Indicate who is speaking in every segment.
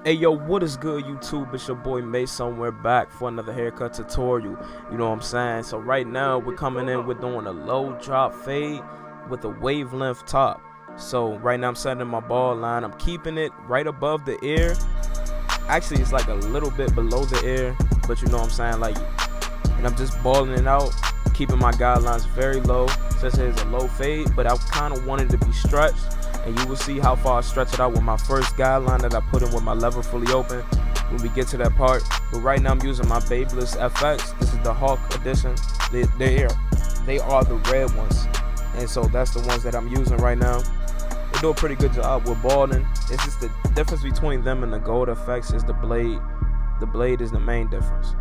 Speaker 1: Hey yo, what is good YouTube? It's your boy Mason. We're back for another haircut tutorial. You know what I'm saying? So right now we're coming in, we're doing a low drop fade with a wavelength top. So right now I'm setting my ball line. I'm keeping it right above the ear. Actually it's like a little bit below the ear, but you know what I'm saying, like, and I'm just balling it out, keeping my guidelines very low. Since it's a low fade, but I kind of wanted it to be stretched. And you will see how far I stretch it out with my first guideline that I put in with my lever fully open when we get to that part. But right now I'm using my Babyliss FX. This is the Hawk edition. They are the red ones, and so that's the ones that I'm using right now. They do a pretty good job with balding. It's just the difference between them and the gold FX is the blade. The blade is the main difference.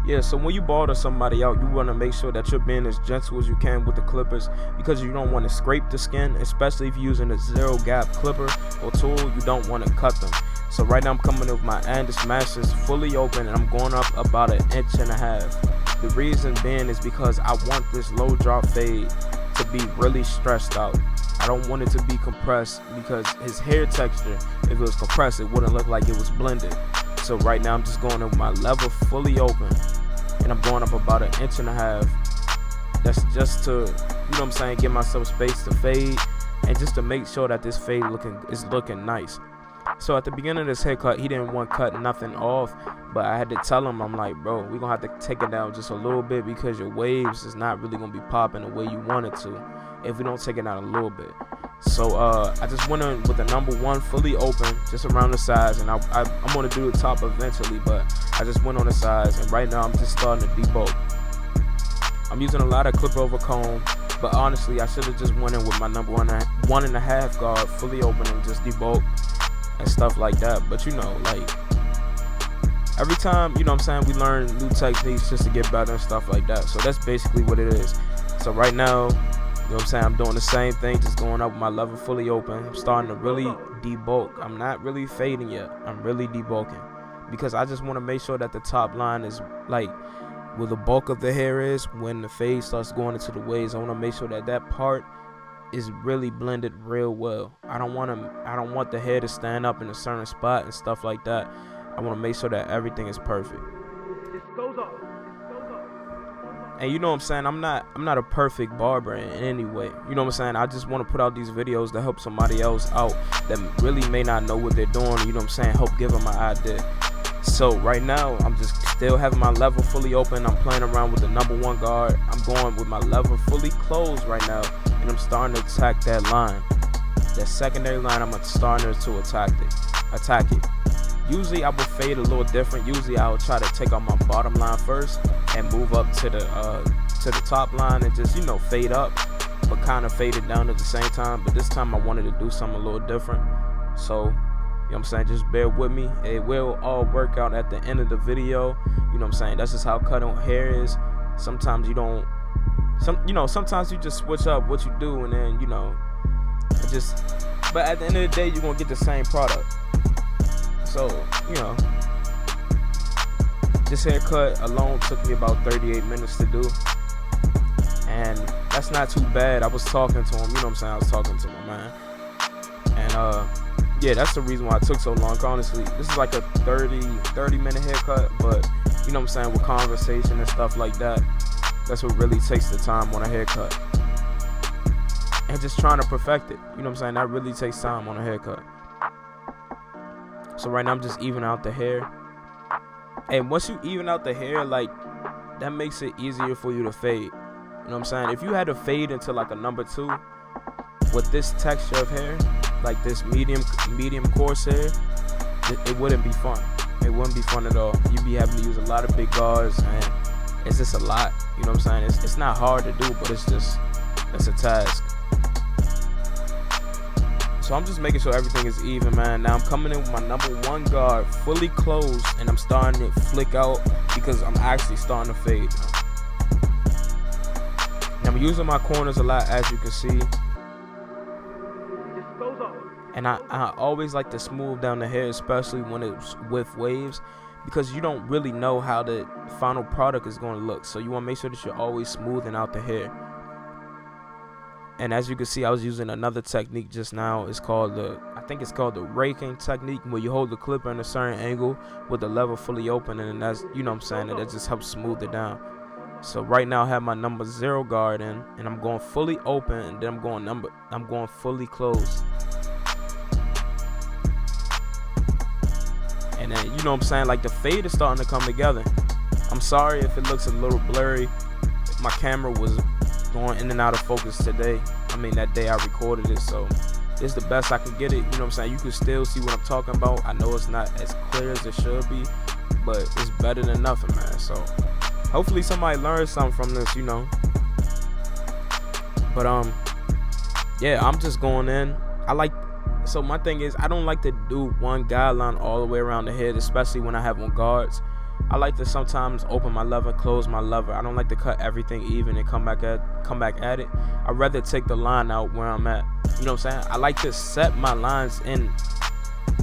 Speaker 1: Yeah, so when you bald somebody out, you want to make sure that you're being as gentle as you can with the clippers, because you don't want to scrape the skin, especially if you're using a zero gap clipper or tool. You don't want to cut them. So right now I'm coming with my Enhancements fully open, and I'm going up about 1.5 inches. The reason being is because I want this low drop fade to be really stretched out. I don't want it to be compressed, because his hair texture, if it was compressed, it wouldn't look like it was blended. So right now I'm just going with my lever fully open, and I'm going up about 1.5 inches. That's just to, you know what I'm saying, give myself space to fade, and just to make sure that this fade is looking nice. So at the beginning of this haircut, he didn't want to cut nothing off, but I had to tell him, I'm like, bro, we're gonna have to take it down just a little bit, because your waves is not really gonna be popping the way you want it to if we don't take it down a little bit. So I just went in with the number 1 fully open, just around the sides, and I'm gonna do the top eventually, but I just went on the sides, and right now I'm just starting to debulk. I'm using a lot of clip over comb, but honestly I should have just went in with my number 1.5 guard fully open and just debulk and stuff like that. But you know, like, every time, you know what I'm saying, we learn new techniques just to get better and stuff like that. So that's basically what it is. So right now, you know what I'm saying, I'm doing the same thing, just going up with my lever fully open. I'm starting to really debulk. I'm not really fading yet. I'm really debulking, because I just want to make sure that the top line is like where the bulk of the hair is. When the fade starts going into the waves, I want to make sure that that part is really blended real well. I don't want the hair to stand up in a certain spot and stuff like that. I want to make sure that everything is perfect.
Speaker 2: It's Scozart.
Speaker 1: And you know what I'm saying, I'm not a perfect barber in any way. You know what I'm saying? I just want to put out these videos to help somebody else out that really may not know what they're doing. You know what I'm saying? Help give them an idea. So right now I'm just still having my lever fully open. I'm playing around with the number 1 guard. I'm going with my lever fully closed right now, and I'm starting to attack that line. That secondary line, I'm starting to attack it. Usually I would fade a little different. Usually I would try to take out my bottom line first and move up to the top line and just, you know, fade up, but kind of fade it down at the same time. But this time I wanted to do something a little different. So, you know what I'm saying, just bear with me. It will all work out at the end of the video. You know what I'm saying? That's just how cutting hair is. Sometimes you don't, sometimes you just switch up what you do, and then, you know, but at the end of the day, you're gonna get the same product. So, you know, this haircut alone took me about 38 minutes to do, and that's not too bad. I was talking to him, you know what I'm saying, I was talking to my man, and yeah, that's the reason why it took so long. Honestly, this is like a 30-minute haircut, but you know what I'm saying, with conversation and stuff like that, that's what really takes the time on a haircut, and just trying to perfect it. You know what I'm saying, that really takes time on a haircut. So right now I'm just evening out the hair, and once you even out the hair, like, that makes it easier for you to fade. You know what I'm saying? If you had to fade into like a number 2 with this texture of hair, like this medium coarse hair, it wouldn't be fun. It wouldn't be fun at all. You'd be having to use a lot of big guards, and it's just a lot. You know what I'm saying? It's not hard to do, but it's a task. So I'm just making sure everything is even, man. Now I'm coming in with my number 1 guard fully closed, and I'm starting to flick out because I'm actually starting to fade. Now I'm using my corners a lot, as you can see. And I always like to smooth down the hair, especially when it's with waves, because you don't really know how the final product is going to look. So you want to make sure that you're always smoothing out the hair. And as you can see, I was using another technique just now. It's called I think it's called the raking technique, where you hold the clipper in a certain angle with the lever fully open, and that's, you know what I'm saying, and that just helps smooth it down. So right now I have my number 0 guard in, and I'm going fully open, and then I'm going fully closed. And then, you know what I'm saying, like the fade is starting to come together. I'm sorry if it looks a little blurry. My camera was going in and out of focus today. I mean, that day I recorded it, so it's the best I could get it. You know what I'm saying? You can still see what I'm talking about. I know it's not as clear as it should be, but it's better than nothing, man. So hopefully somebody learns something from this, you know. But yeah, I'm just going in. So my thing is, I don't like to do one guideline all the way around the head, especially when I have on guards. I like to sometimes open my lever, close my lever. I don't like to cut everything even and come back at it. I'd rather take the line out where I'm at. You know what I'm saying? I like to set my lines in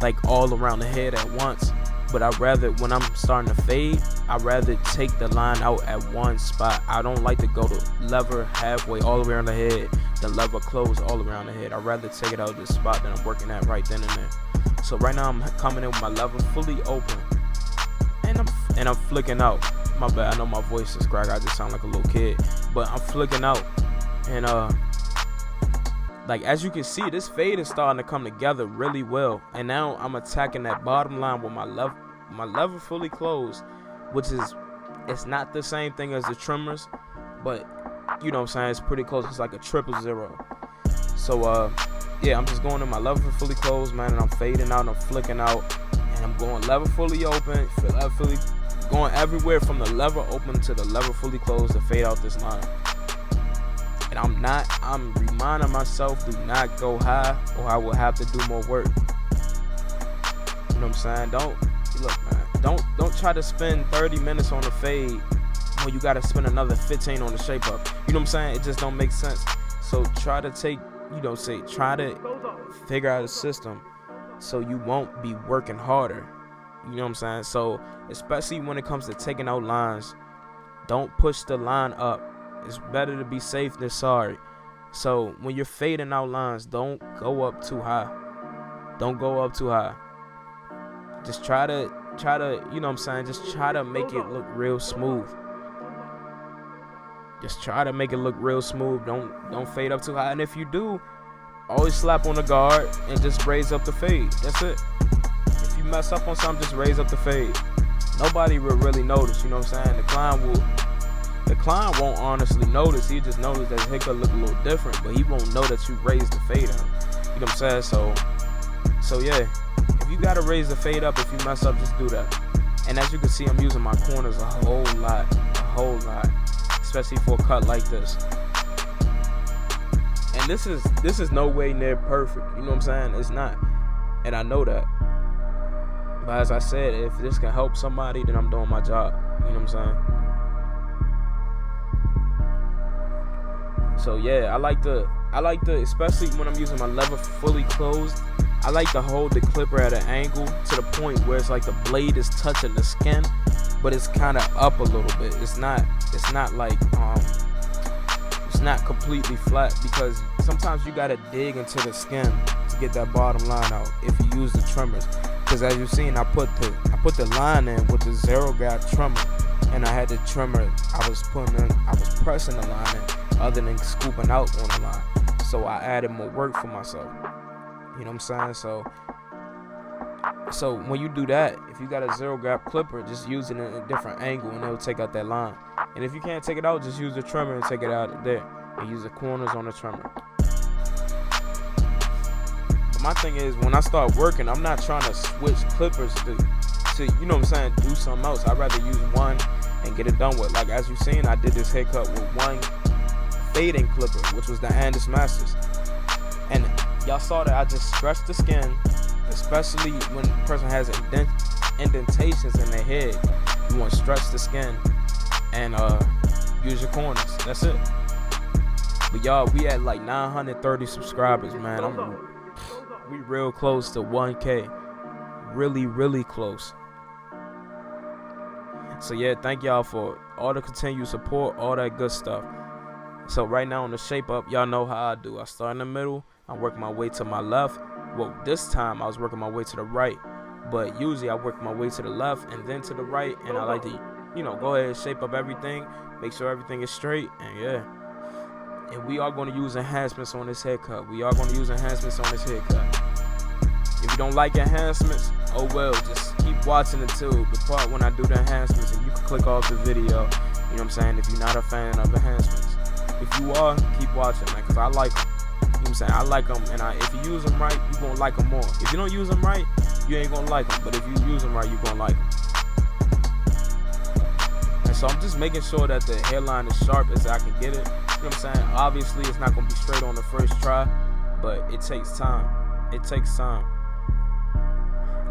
Speaker 1: like all around the head at once. But I'd rather, when I'm starting to fade, I'd rather take the line out at one spot. I don't like to go to lever halfway all the way around the head, then lever close all around the head. I'd rather take it out of the spot that I'm working at right then and there. So right now I'm coming in with my lever fully open. And I'm flicking out. My bad, I know my voice is cracked. I just sound like a little kid. But I'm flicking out. And like as you can see, this fade is starting to come together really well. And now I'm attacking that bottom line with my lever fully closed, which is, it's not the same thing as the trimmers, but you know what I'm saying, it's pretty close. It's like a 000. So yeah, I'm just going in my lever fully closed, man, and I'm fading out and I'm flicking out. And I'm going lever fully open, fully going everywhere from the lever open to the lever fully closed to fade out this line. And I'm reminding myself, do not go high or I will have to do more work. You know what I'm saying? Don't try to spend 30 minutes on the fade when you gotta spend another 15 on the shape up. You know what I'm saying? It just don't make sense. So try to try to figure out a system so you won't be working harder. You know what I'm saying? So especially when it comes to taking out lines, don't push the line up. It's better to be safe than sorry. So when you're fading out lines, don't go up too high. Don't go up too high. Just try to, you know what I'm saying? Just try to make it look real smooth. Just try to make it look real smooth. Don't fade up too high. And if you do, always slap on the guard and just raise up the fade. That's it. If you mess up on something, just raise up the fade. Nobody will really notice, you know what I'm saying? The client won't honestly notice. He just notice that his haircut look a little different, but he won't know that you raised the fade up. You know what I'm saying? So yeah, if you gotta raise the fade up, if you mess up, just do that. And as you can see, I'm using my corners a whole lot, especially for a cut like this. And this is no way near perfect. You know what I'm saying? It's not, and I know that. But as I said, if this can help somebody, then I'm doing my job. You know what I'm saying? So yeah, I like to, especially when I'm using my lever fully closed, I like to hold the clipper at an angle to the point where it's like the blade is touching the skin, but it's kind of up a little bit. It's not like it's not completely flat, because sometimes you gotta dig into the skin to get that bottom line out if you use the trimmers. Because as you've seen, I put the line in with the 0 gap trimmer, and I had the trimmer. I was pressing the line in, other than scooping out on the line. So I added more work for myself. You know what I'm saying? So when you do that, if you got a 0 gap clipper, just use it in a different angle and it'll take out that line. And if you can't take it out, just use the trimmer and take it out there, and use the corners on the trimmer. But my thing is, when I start working, I'm not trying to switch clippers to you know what I'm saying, do something else. I'd rather use one and get it done with. Like as you've seen, I did this haircut with one fading clipper, which was the Enhancements. And y'all saw that I just stretched the skin, especially when the person has indentations in their head. You want to stretch the skin and use your corners. That's it. But y'all, we at like 930 subscribers, man. We real close to 1K. Really close. So yeah, thank y'all for all the continued support, all that good stuff. So right now on the shape up, y'all know how I do. I start in the middle, I work my way to my left Well, this time I was working my way to the right, but usually I work my way to the left and then to the right, and I like to, go ahead and shape up everything, make sure everything is straight, and yeah. And we are going to use enhancements on this haircut. If you don't like enhancements, oh well, just keep watching until the part when I do the enhancements, and you can click off the video. You know what I'm saying? If you're not a fan of enhancements. If you are, keep watching, man, because I like them. You know what I'm saying? I like them, and if you use them right, you're going to like them more. If you don't use them right, you ain't going to like them. But if you use them right, you're going to like them. And so I'm just making sure that the hairline is sharp as I can get it. You know what I'm saying? Obviously, it's not going to be straight on the first try, but it takes time.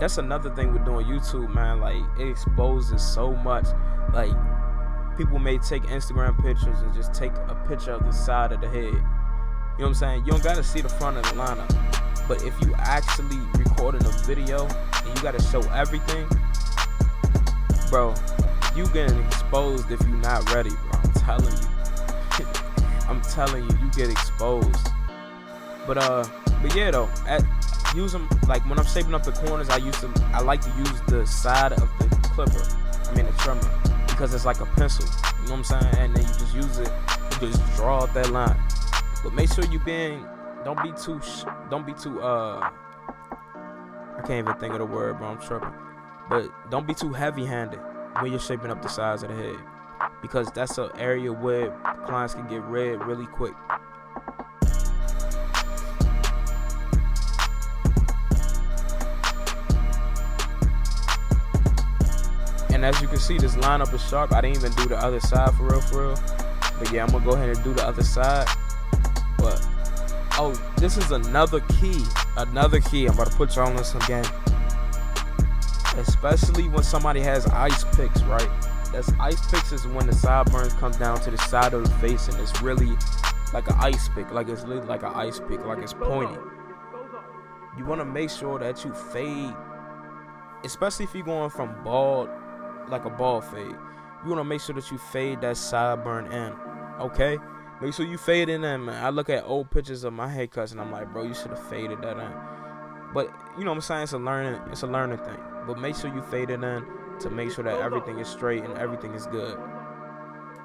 Speaker 1: That's another thing with doing YouTube, man. Like, it exposes so much. Like, people may take Instagram pictures and just take a picture of the side of the head. You know what I'm saying? You don't gotta see the front of the lineup. But if you actually recording a video and you gotta show everything, bro, you getting exposed if you're not ready, bro. I'm telling you, you get exposed. But yeah, though, use them, like when I'm shaping up the corners, I like to use the side of the the trimmer, because it's like a pencil, you know what I'm saying? And then you just use it, you just draw out that line. But make sure don't be too I can't even think of the word, bro, I'm tripping. But don't be too heavy-handed when you're shaping up the sides of the head, because that's an area where clients can get red really quick. And as you can see, this lineup is sharp. I didn't even do the other side for real. But yeah, I'm gonna go ahead and do the other side. But this is another key. I'm about to put y'all in some game. Especially when somebody has ice picks, right? That's ice picks is when the sideburns come down to the side of the face, and it's really like an ice pick, like it's lit like an ice pick, like it's pointy. You want to make sure that you fade, especially if you're going from bald, like a bald fade. You want to make sure that you fade that sideburn in, okay? Make sure you fade in, man. I look at old pictures of my haircuts and I'm like, bro, you should have faded that in. But you know what I'm saying? It's a learning thing. But make sure you fade it in to make sure that everything is straight and everything is good.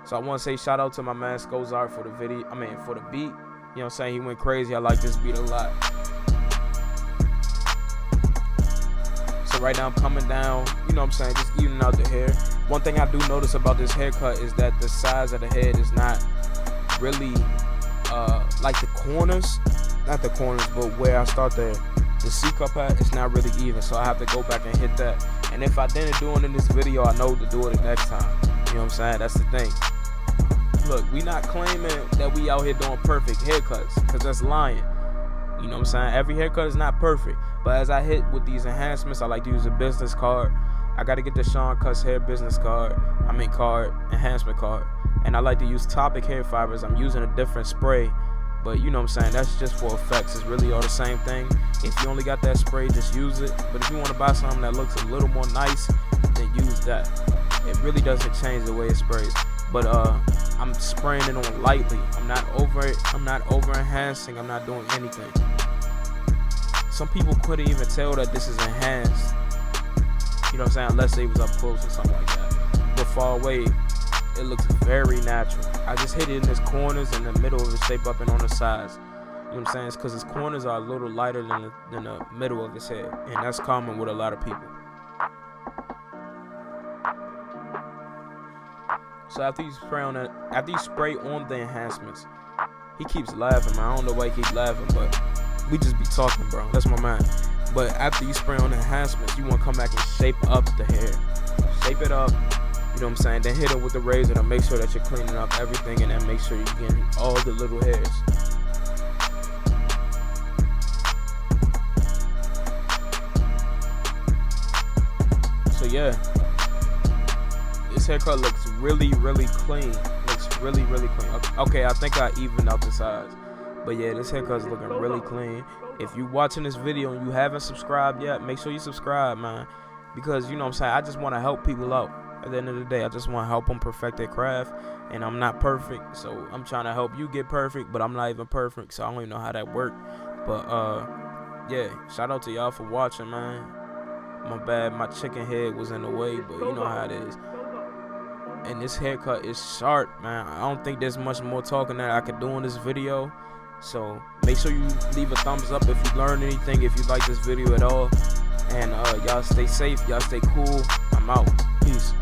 Speaker 1: So I want to say shout out to my man Scozart for the for the beat. You know what I'm saying? He went crazy. I like this beat a lot. So right now I'm coming down, you know what I'm saying, just evening out the hair. One thing I do notice about this haircut is that the size of the head is not really like the corners, not the corners, but where I start the C-cup at, it's not really even. So I have to go back and hit that. And if I didn't do it in this video, I know to do it the next time. You know what I'm saying? That's the thing. Look, we not claiming that we out here doing perfect haircuts, because that's lying. You know what I'm saying? Every haircut is not perfect. But as I hit with these enhancements, I like to use a business card. I got to get the Sean Cuts hair business card. Enhancement card. And I like to use Topic hair fibers. I'm using a different spray. But you know what I'm saying? That's just for effects. It's really all the same thing. If you only got that spray, just use it. But if you want to buy something that looks a little more nice, then use that. It really doesn't change the way it sprays. But I'm spraying it on lightly. I'm not over enhancing. I'm not doing anything. Some people couldn't even tell that this is enhanced. You know what I'm saying? Unless they was up close or something like that. But far away, it looks very natural. I just hit it in its corners, in the middle of the shape up, and on the sides. You know what I'm saying? It's because its corners are a little lighter than the middle of his head. And that's common with a lot of people. So after you spray on the enhancements, he keeps laughing, man. I don't know why he keeps laughing, but we just be talking, bro. That's my man. But after you spray on the enhancements, you want to come back and shape up the hair. Shape it up. You know what I'm saying? Then hit it with the razor to make sure that you're cleaning up everything, and then make sure you're getting all the little hairs. So yeah, this haircut looks really, really clean. Looks really, really clean. Okay, I think I evened out the sides. But yeah, this haircut's looking really clean. If you're watching this video and you haven't subscribed yet, make sure you subscribe, man. Because, you know what I'm saying, I just want to help people out. At the end of the day, I just want to help them perfect their craft. And I'm not perfect, so I'm trying to help you get perfect. But I'm not even perfect, so I don't even know how that works. But yeah, shout out to y'all for watching, man. My bad, my chicken head was in the way, but you know how it is. And this haircut is sharp, man. I don't think there's much more talking that I could do in this video. So make sure you leave a thumbs up if you learned anything, if you like this video at all. And y'all stay safe, y'all stay cool. I'm out. Peace.